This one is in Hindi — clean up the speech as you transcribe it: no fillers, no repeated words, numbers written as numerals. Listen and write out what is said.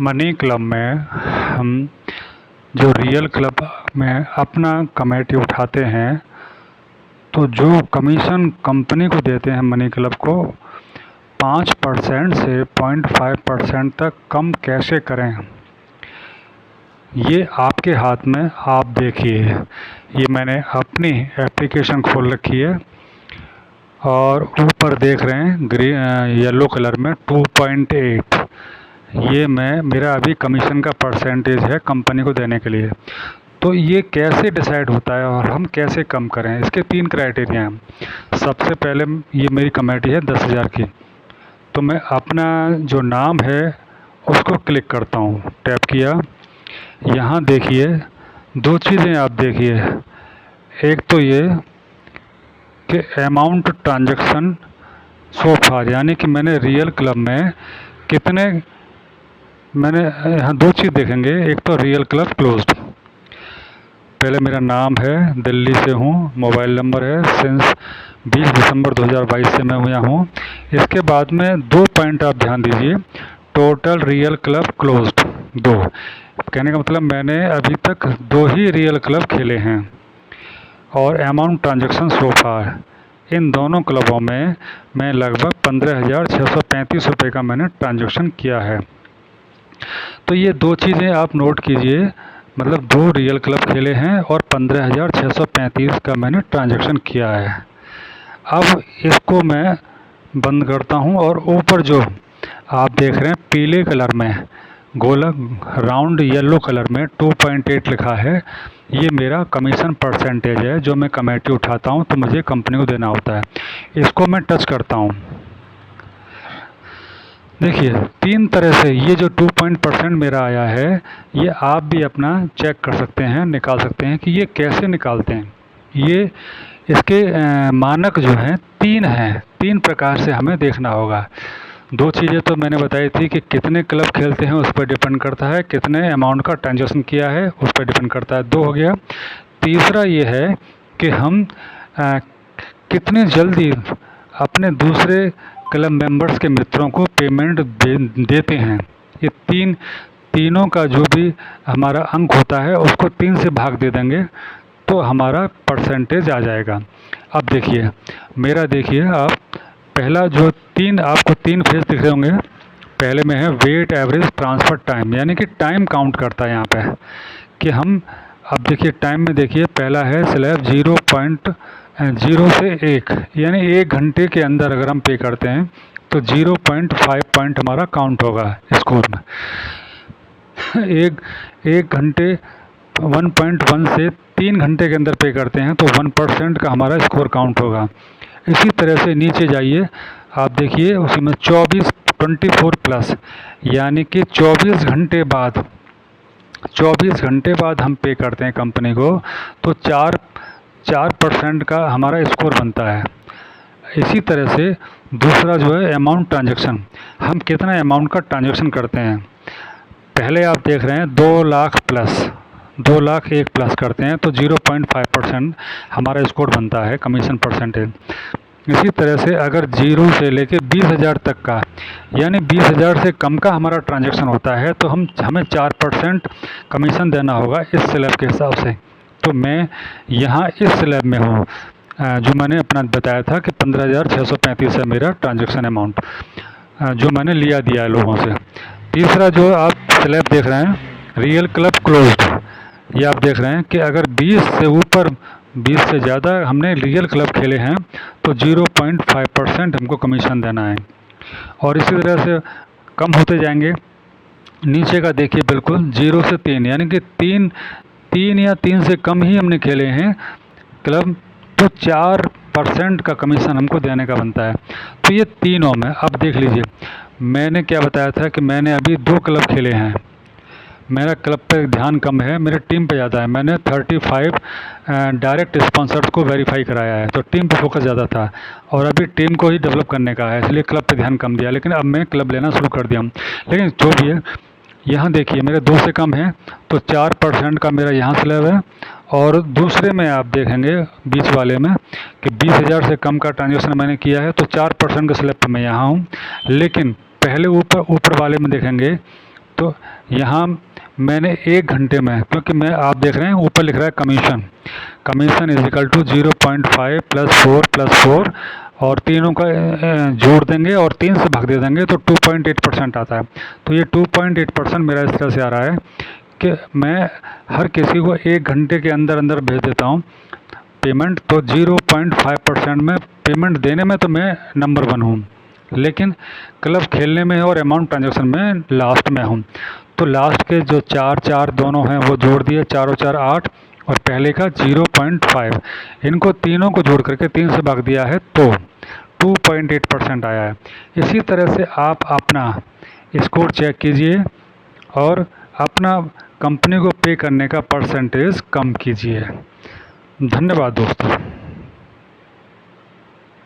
मनी क्लब में हम जो रियल क्लब में अपना कमेटी उठाते हैं तो जो कमीशन कंपनी को देते हैं मनी क्लब को 5% से 0.5% तक कम कैसे करें, ये आपके हाथ में। आप देखिए, ये मैंने अपनी एप्लीकेशन खोल रखी है और ऊपर देख रहे हैं ग्रीन येलो कलर में 2.8, ये मेरा अभी कमीशन का परसेंटेज है कंपनी को देने के लिए। तो ये कैसे डिसाइड होता है और हम कैसे कम करें, इसके 3 क्राइटेरिया हैं। सबसे पहले ये मेरी कमेटी है 10,000 की, तो मैं अपना जो नाम है उसको क्लिक करता हूँ, टैप किया। यहाँ देखिए 2 चीज़ें आप देखिए, एक तो ये कि अमाउंट ट्रांजैक्शन सो फार, यानी कि मैंने रियल क्लब में कितने, मैंने यहाँ 2 चीज़ देखेंगे। एक तो रियल क्लब क्लोज्ड, पहले मेरा नाम है, दिल्ली से हूँ, मोबाइल नंबर है, सिंस 20 दिसंबर 2022 से मैं यहाँ हूँ। इसके बाद में 2 पॉइंट आप ध्यान दीजिए, टोटल रियल क्लब क्लोज्ड 2, कहने का मतलब मैंने अभी तक 2 ही रियल क्लब खेले हैं। और अमाउंट ट्रांजैक्शन सो फार, इन दोनों क्लबों में मैं लगभग 15,635 रुपये का मैंने ट्रांजैक्शन किया है। तो ये 2 चीज़ें आप नोट कीजिए, मतलब 2 रियल क्लब खेले हैं और 15,635 का मैंने ट्रांजैक्शन किया है। अब इसको मैं बंद करता हूँ और ऊपर जो आप देख रहे हैं पीले कलर में गोलक राउंड येलो कलर में 2.8 लिखा है, ये मेरा कमीशन परसेंटेज है जो मैं कमेटी उठाता हूँ तो मुझे कंपनी को देना होता है। इसको मैं टच करता हूँ, देखिए 3 तरह से ये जो 2% मेरा आया है, ये आप भी अपना चेक कर सकते हैं, निकाल सकते हैं कि ये कैसे निकालते हैं। ये इसके मानक जो हैं 3 हैं, 3 प्रकार से हमें देखना होगा। 2 चीज़ें तो मैंने बताई थी कि कितने क्लब खेलते हैं उस पर डिपेंड करता है, कितने अमाउंट का ट्रांजैक्शन किया है उस पर डिपेंड करता है, 2 हो गया। तीसरा ये है कि हम कितनी जल्दी अपने दूसरे क्लब मेंबर्स के मित्रों को पेमेंट देते हैं। ये तीनों का जो भी हमारा अंक होता है उसको 3 से भाग दे देंगे तो हमारा परसेंटेज आ जाएगा। अब देखिए मेरा, देखिए आप पहला जो 3 आपको 3 फेज दिख रहे होंगे, पहले में है वेट एवरेज ट्रांसफ़र टाइम, यानी कि टाइम काउंट करता है यहाँ पे कि हम, अब देखिए टाइम में देखिए पहला है स्लैब 0.0 से 1, यानी 1 घंटे के अंदर अगर हम पे करते हैं तो 0.5 पॉइंट हमारा काउंट होगा स्कोर में। एक घंटे 1.1 से 3 घंटे के अंदर पे करते हैं तो 1% का हमारा स्कोर काउंट होगा। इसी तरह से नीचे जाइए, आप देखिए उसी में 24 प्लस, यानी कि 24 घंटे बाद हम पे करते हैं कंपनी को तो 4% का हमारा स्कोर बनता है। इसी तरह से दूसरा जो है अमाउंट ट्रांजैक्शन, हम कितना अमाउंट का ट्रांजैक्शन करते हैं। पहले आप देख रहे हैं 2 लाख प्लस, 2 लाख 1 प्लस करते हैं तो 0.5% हमारा स्कोर बनता है कमीशन परसेंटेज। इसी तरह से अगर 0 से लेके 20,000 तक का, यानी 20,000 से कम का हमारा ट्रांजैक्शन होता है तो हमें 4% कमीशन देना होगा इस स्लैब के हिसाब से। तो मैं यहाँ इस स्लैब में हूँ जो मैंने अपना बताया था कि 15,635 है मेरा ट्रांजैक्शन अमाउंट जो मैंने लिया दिया है लोगों से। तीसरा जो आप स्लैब देख रहे हैं रियल क्लब क्लोज्ड, ये आप देख रहे हैं कि अगर 20 से ऊपर 20 से ज़्यादा हमने रियल क्लब खेले हैं तो 0.5% हमको कमीशन देना है। और इसी तरह से कम होते जाएंगे। नीचे का देखिए बिल्कुल 0 से 3, यानी कि 3 या 3 से कम ही हमने खेले हैं क्लब तो 4% का कमीशन हमको देने का बनता है। तो ये तीनों में अब देख लीजिए, मैंने क्या बताया था कि मैंने अभी 2 क्लब खेले हैं, मेरा क्लब पे ध्यान कम है, मेरे टीम पे ज़्यादा है। मैंने 35 डायरेक्ट स्पॉन्सर्स को वेरीफाई कराया है तो टीम पे फोकस ज़्यादा था और अभी टीम को ही डेवलप करने का है, इसलिए क्लब पे ध्यान कम दिया, लेकिन अब मैं क्लब लेना शुरू कर दिया हूँ। लेकिन जो भी है, यहाँ देखिए मेरे 2 से कम है तो 4% का मेरा यहाँ स्लैब है। और दूसरे में आप देखेंगे बीच वाले में कि 20,000 से कम का ट्रांजेक्शन मैंने किया है तो 4% के स्लैब पर मैं यहाँ हूँ। लेकिन पहले ऊपर वाले में देखेंगे तो यहाँ मैंने 1 घंटे में, क्योंकि मैं, आप देख रहे हैं ऊपर लिख रहा है कमीशन इज इक्वल टू 0.5 + 4 + 4 और तीनों का जोड़ देंगे और 3 से भाग दे देंगे तो 2.8% आता है। तो ये 2.8% मेरा इस तरह से आ रहा है कि मैं हर किसी को 1 घंटे के अंदर अंदर भेज देता हूँ पेमेंट, तो 0.5% में पेमेंट देने में तो मैं नंबर 1 हूँ, लेकिन क्लब खेलने में और अमाउंट ट्रांजेक्शन में लास्ट में हूँ। तो लास्ट के जो 4 दोनों हैं वो जोड़ दिए, 4 4 8 और पहले का 0.5, इनको तीनों को जोड़ करके 3 से भाग दिया है तो 2.8% आया है। इसी तरह से आप अपना स्कोर चेक कीजिए और अपना कंपनी को पे करने का परसेंटेज कम कीजिए। धन्यवाद दोस्तों।